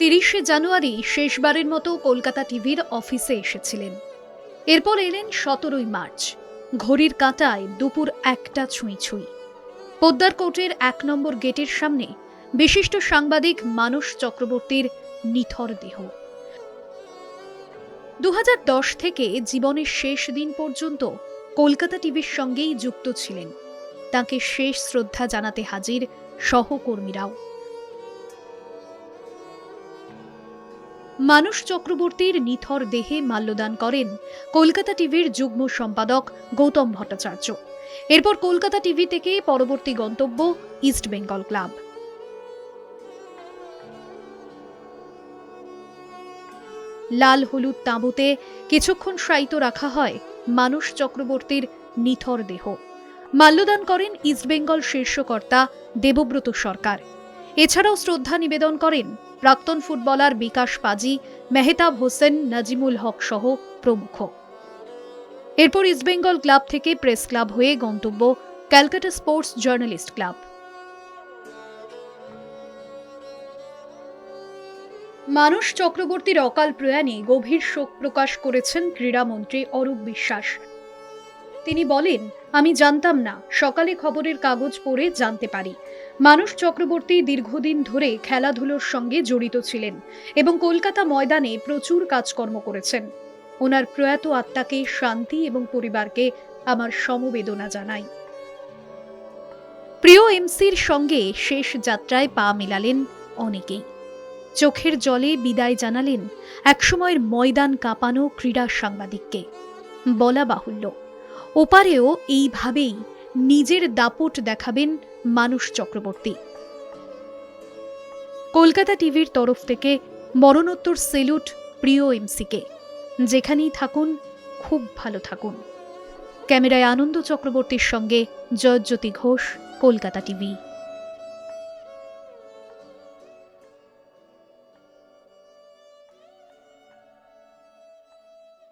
৩০শে জানুয়ারি শেষবারের মতো কলকাতা টিভির অফিসে এসেছিলেন। এরপর এলেন ১৭ই মার্চ। ঘড়ির কাঁটায় দুপুর ১টা ছুঁই ছুঁই। পোদ্দার কোর্টের ১ নম্বর গেটের সামনে বিশিষ্ট সাংবাদিক মানস চক্রবর্তীর নিথর দেহ। ২০১০ থেকে জীবনের শেষ দিন পর্যন্ত কলকাতা টিভির সঙ্গেই যুক্ত ছিলেন। তাকে শেষ শ্রদ্ধা জানাতে হাজির সহকর্মীরাও। মানস চক্রবর্তীর নিথর দেহে মাল্যদান করেন কলকাতা টিভির যুগ্ম সম্পাদক গৌতম ভট্টাচার্য। এরপর কলকাতা টিভি থেকে পরবর্তী গন্তব্য ইস্ট বেঙ্গল ক্লাব। লাল হলুদ তাঁবুতে কিছুক্ষণ শায়িত রাখা হয় মানস চক্রবর্তীর নিথর দেহ। মাল্যদান করেন ইস্টবেঙ্গল শীর্ষকর্তা দেবব্রত সরকার। এছাড়াও শ্রদ্ধা নিবেদন করেন প্রাক্তন ফুটবলার বিকাশ পাজি, মেহতাব হোসেন, নাজিমুল হক সহ প্রমুখ। এরপর ইস্টবেঙ্গল ক্লাব থেকে প্রেস ক্লাব হয়ে গন্তব্য ক্যালকাটা স্পোর্টস জার্নালিস্ট ক্লাব। মানস চক্রবর্তীর অকাল প্রয়াণে গভীর শোক প্রকাশ করেছেন ক্রীড়ামন্ত্রী অরূপ বিশ্বাস। তিনি বলেন, আমি জানতাম না, সকালে খবরের কাগজ পড়ে জানতে পারি। মানস চক্রবর্তী দীর্ঘদিন ধরে খেলাধুলোর সঙ্গে জড়িত ছিলেন এবং কলকাতা ময়দানে প্রচুর কাজকর্ম করেছেন। ওনার প্রয়াত আত্মাকে শান্তি এবং পরিবারকে আমার সমবেদনা জানাই। প্রিয় এমসির সঙ্গে শেষ যাত্রায় পা মেলালেন অনেকেই। চোখের জলে বিদায় জানালেন একসময়ের ময়দান কাঁপানো ক্রীড়া সাংবাদিককে। বলা বাহুল্য, ওপারেও এইভাবেই নিজের দাপট দেখাবেন মানস চক্রবর্তী। কলকাতা টিভির তরফ থেকে মরণোত্তর সেলুট প্রিয় এমসিকে। যেখানেই থাকুন, খুব ভালো থাকুন। ক্যামেরায় আনন্দ চক্রবর্তীর সঙ্গে জয়জ্যোতি ঘোষ, কলকাতা টিভি।